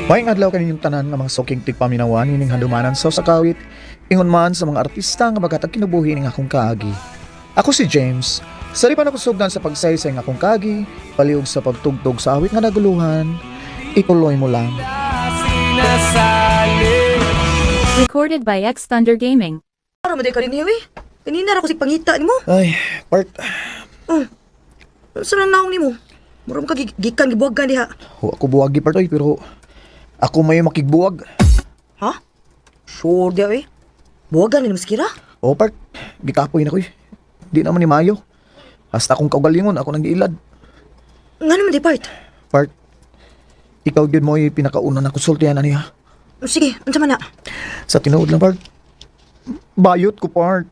Maayong adlaw kaninyong tanan nga mga suking tigpaminawan ining handumanan sa sakawit ingon man sa mga artista nga magatag kinabuhi ning akong kaagi. Ako si James. Sari pa nakusugdan sa pagsaysay nga akong kaagi, paliog sa pagtugtog sa awit nga naguluhan. Ituloy mo lang. Recorded by X Thunder Gaming. Para mo day ka rin niyo eh. Kanina ra ko si pangita ni mo. Ay, part. Saan ang naong ni mo? Mura mo ka gikan gibuwagan diha. Ako buwagi part oy, pero ako may makigbuwag. Ha? Sure diya eh. Buwagan ni maskira? O part, gikapoy na ko eh. Di naman ni Mayo. Hasta akong kaugalingon, ako nang giilad. Nga naman di part. Part, ikaw yun mo yung pinakauna na konsultihan na niya. Sige, unsa man na? Sa tinuod lang, part. Bayot ko, part.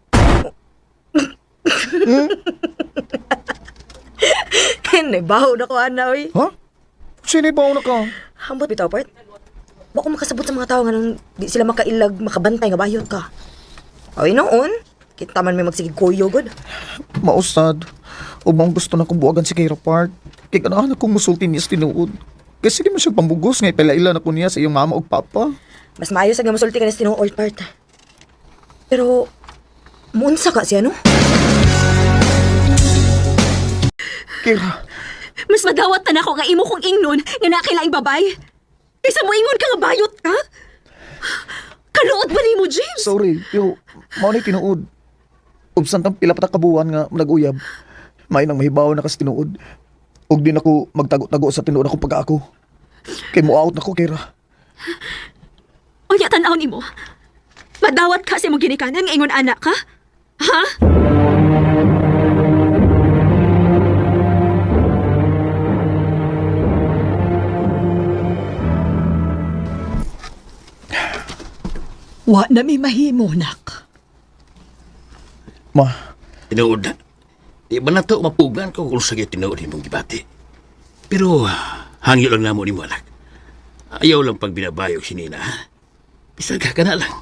Naibaho na ko ana oy. Ha? Sinibaw na ka? Hambot bitaw part. Bako makasabot sa mga tao nga nang di sila makailag, makabantay nga bayot ka. Oy noon, kita man may magsigig kuyo god. Mausad. O bang gusto na kong buwagan si Kira, part. Kaya ganahan akong musulti niya sa tinuod. Kasi di man siya pambugos nga ipalailan ako niya sa iyong mama o papa. Mas maayo sa nga masulti ka na sa tinuod part. Pero, muunsa ka siya no? Kira, Mas madawat na ako nga imo kong ingnon nga nakilaing babay. Isa mo ingon ka nga bayot ka? Kaluot ba ni mo, James? sorry. Pero, maunay tinuod. Ubsan tang pila patak kabuwan nga nag-uyab. May nang mahibaw na kas tinuod. Ug din ako magtago-tago sa tinuod akong pag-ako. Kay mo out na ko, Kira. Unya tanaw ni mo. Madawat ka sa mong ginikanan nga ingon anak ka? Ha? Wa na mi mahimo, nak. Ma, Tinuod na. Di ba na to mapugan ko kung sakit tinuod mong gibati. Pero hangyo lang namo ni mo anak. Ayaw lang pag binabayog si Nina. Bisag ka na lang.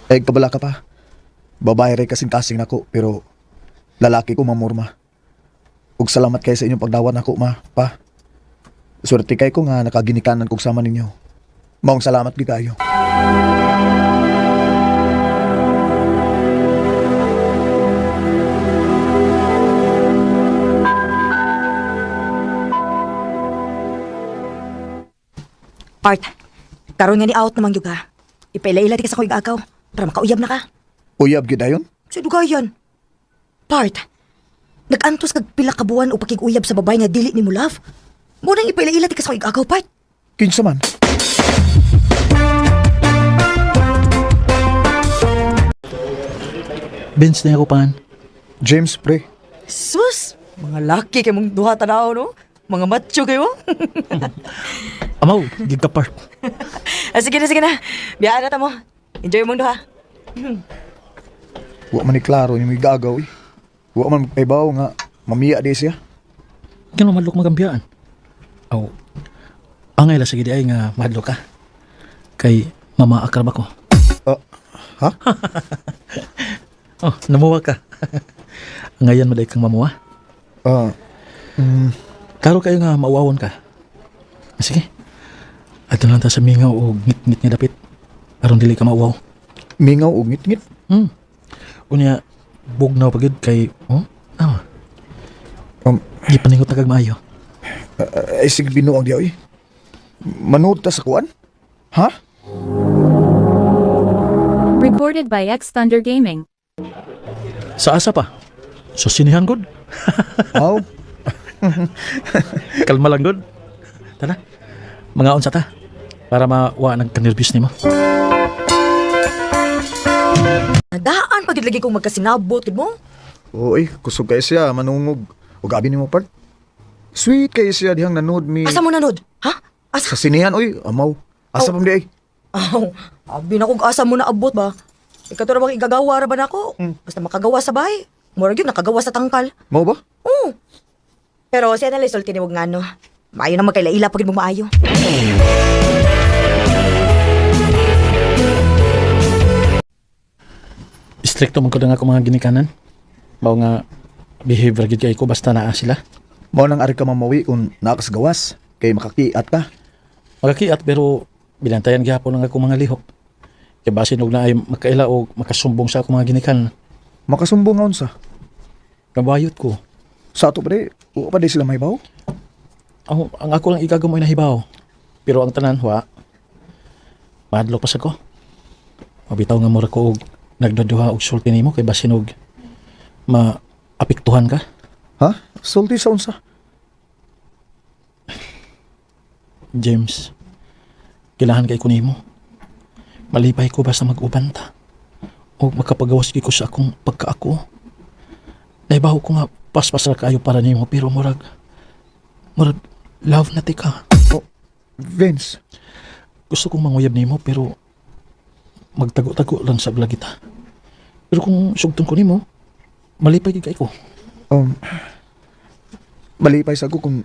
kabala ka pa. Babae rin kasing-kasing nako, pero lalaki ko mamurma. Ug salamat kayo sa inyong pagdawat nako, ma, pa. Swerte kay ko nga nakaginikanan kog sama ninyo. Maong salamat di kayo. Part, karon nga ni out namang yuga. Ipailaila di ka sa kuig agaw para makauyab na ka. Uyab gyud ayon? Sa dugayan. Part, nag-antos kag pila ka buwan o pakig-uyab sa babae nga dili ni mo love. Mo nang ipailaila di ka sa kuig agaw, Part. Kinsa man? Benz na ako pan. James, pre. Sus, mga laki kay mong duha tanaw no? Mga macho kayo. Amaw, gig ka part. Sige na. Biyaan na ta mo. Enjoy mong duha. Wa man ni klaro ni may gagaw eh. Wa man magpaibaw nga mamiya di siya. Kano madlok magambiyaan? Aw, angay la sige di ay nga madlok ka. Kay mama akrab ako. Ha? Oh, namuwa ka. Ngayon maday kang mamuwa. Klaro kayo nga mauawon ka. Sige. Ato lang ta sa mingaw o ngit-ngit nga dapit. Aron dili ka mauaw. Mingaw o ngit-ngit. Unya, bugnaw pagid kay... Um, Gipaningot na kag maayo. Ay sige binuang di oy. Manood ta sa kuan? Ha? Recorded by X Thunder Gaming. Sa asa pa? So sinihan god? Aw, Kalma lang god. Tara, mga unsa ta? Para mawa nagka-nervous nimo. Nadaan pagid lagi kong magkasinabot gid mo. oy, kusog kay siya manungog. Ug abi nimo part. Sweet kay siya dihang nanood mi Asa mo nanod? Ha? Asa? sa sinihan oy, amaw. Asa pam di ay? Aw, abi na kog asa mo na abot ba? Ikaw to na bang igagawa ra ba nako? Basta makagawa sa bahay. Murag yun, nakagawa sa tangkal. Mao ba? Oo. Pero siya na lisulti ni wag ngano. Maayo na magkaila-ila pagid mo maayo. Stricto man ko nga ako mga ginikanan. Mao nga behavior gid kay ko basta naa sila. Mao nang ari ka mamawi kung nakas gawas kay makakiat ka. Magakiat pero binantayan gihapon lang ako mga lihok. Kaya basin og na ay makaila o makasumbong sa ako mga ginikan. Makasumbong nga unsa. Kabayot ko. Sa ato pre, uwa pa di sila may baw? Ang ako lang igagamoy na hibaw. Pero ang tanan, madlok pa sa ko. Mabitaw nga mura ko og nagdaduha og sulti nimo kay basin og maapektuhan ka. Ha? Sulti sa unsa? James, kilahan kay ko nimo. Malipay ko basta mag-ubanta. O makapagawas ko sa akong pagkaako. Naibaho ko nga paspas ra kayo para nimo pero murag love na ti ka. Vince, Gusto kong manguyab nimo pero magtago-tago lang sa blagita. Pero kung sugton ko nimo, malipay kay ko. malipay sa ako kung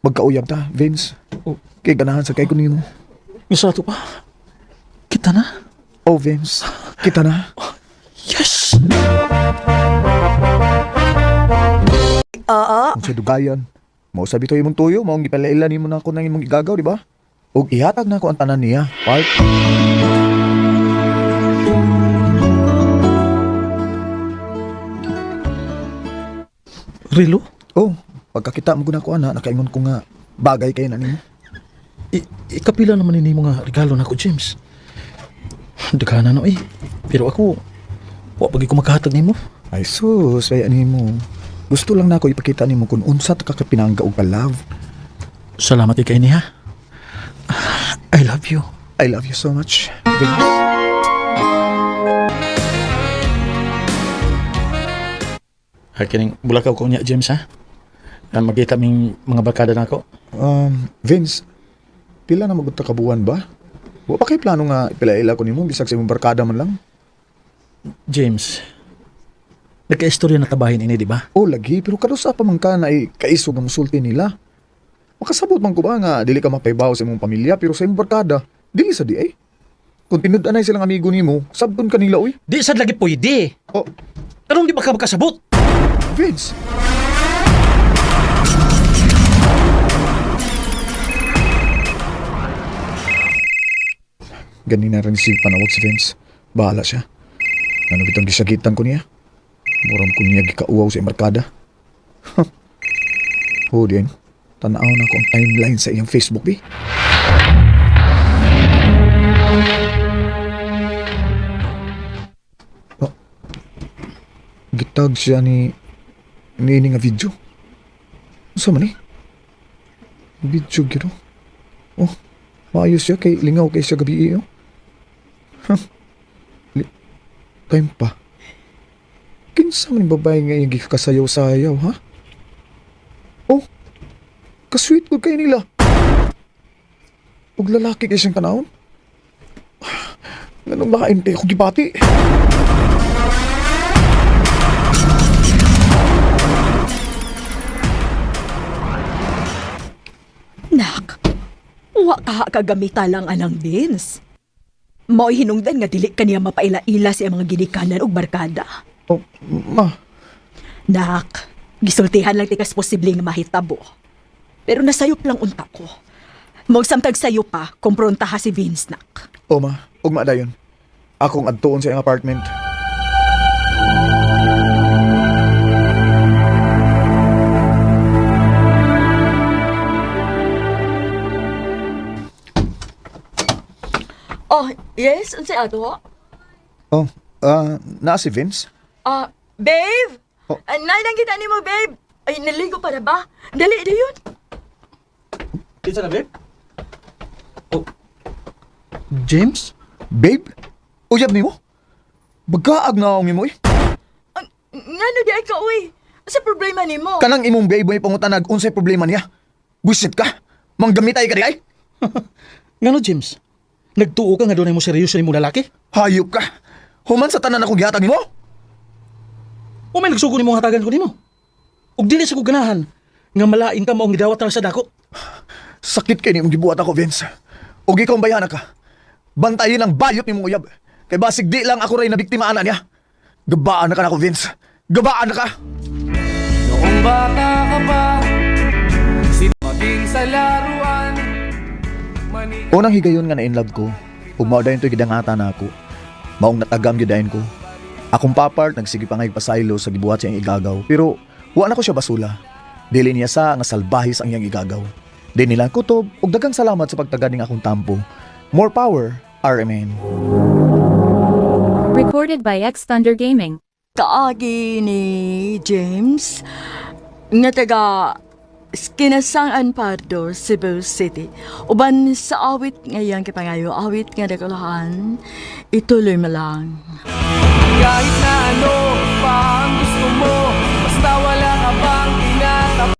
magkauyab ta, Vince. Kay ganahan sa kay ko nimo. Gusto to pa. Kita na. Oh, Vince, kita na. Yes! Kung sa dugayan, mao sabi to imong tuyo, maong gipalaila nimo na ako nang imong igagaw, di ba? Ug ihatag na ako ang tanan niya, part. Rilo? Oh, pagkakita mo guna ko ana, nakaingon ko nga bagay kay na nimo. Ikapila naman nimo nga regalo na ko, James. Daghanan no Pero ako, wa pagi ko makahatag nimo. Ay sus, ay nimo. Gusto lang na ako ipakita nimo kung unsa ta ka pinangga og love. Salamat kay niya. I love you. I love you so much, Vince. Kining bulakaw ko niya, James, ha? Na magkita ming mga barkada na ako. Vince, pila na magud ta kabuan ba? Wa pa kay plano nga ipilaila ko nimo bisag sa imong barkada man lang. James, nagka-istorya na tabahin ini, di ba? Oh, lagi, pero karusa pa man ka na kaisog ang musulti nila. Makasabot man ko ba nga dili ka mapaybaw sa imong pamilya pero sa imong barkada, dili sa di ay. Kung tinud-anay silang amigo nimo, sabton kanila oy. Di sad lagi pwede. Oh, Tarong di ba ka makasabot? Vince. Ganina rin si panawag si Vince. Bahala siya. Ano bitang gisagitan ko niya? Muram ko niya gikauaw sa barkada. Oh, din. Tanaw na ko ang timeline sa iyang Facebook, eh. Oh. Gitag siya ni nga video. Saan man eh? Video gito. Oh, maayos siya kay lingaw kay siya gabi iyo. Time pa. Kinsa man yung babae nga yung gikasayaw-sayaw, ha? Oh, kasweet ko kay nila. Huwag lalaki kay siyang kanahon. Ganun makaintay ako gibati. Nak, wa ka kagamita lang anang Vince. Mao'y hinungdan nga dili kaniya mapaila-ila sa mga ginikanan ug barkada. Oh, ma. Nak, gisultihan lang tikas posibleng mahitabo. Pero nasayop lang unta ko. Magsamtag sayo pa, kumprontaha si Vince, nak. Oh, ma. Huwag maadayon. Akong adtuon sa iyang apartment. Oh, yes, unsay ato? Oh, naa si Vince? Babe! Oh. Nay nang kita nimo, babe. Ay, naligo para ba? Dali di yun. Kinsa na, babe? Oh, James? Babe? Uyab ni mo? Bagaag na akong imo eh. Ngano di ay ka, uy? Sa problema nimo? Kanang imong babe ay pangutanag unsay problema niya. Buisit ka? Manggamit ay ka di ay? Ngano, James? Nagtuo ka nga doon ay mo seryoso ni mo lalaki? Hayop ka. Human sa tanan akong gihatag nimo? O may nagsugo ni mong hatagan ko ni mo? Ug dili sa ganahan nga malain ka maong gidawat na sa dako. Sakit kay nimong gibuhat ako, Vince. Og ikaw ang bayana ka. Bantayin ang bayot nimong uyab. Kay basig di lang ako ray nabiktima ana niya. Gabaan na ka na ako, Vince. Gabaan na ka. Noong bata ka pa, maging sa laruan, Unang higayon nga na in love ko, ug mao dayon to'y gidangata na ako. Maong natagam gyudayon ko. Akong papart nagsige pa nga ipasaylo sa gibuhat siyang igagaw, pero wa na ko siya basula. Dili niya sa nga salbahis ang iyang igagaw. Di nila kutob ug daghang salamat sa pagtagad ning akong tampo. More power, RMN. Recorded by X Thunder Gaming. Kaagi ni James nga taga Kinasangan Pardo, Cebu City. Uban sa awit ngayon kipangayo, awit nga dagulahan, ituloy mo lang. Kahit na ano pa ang gusto mo,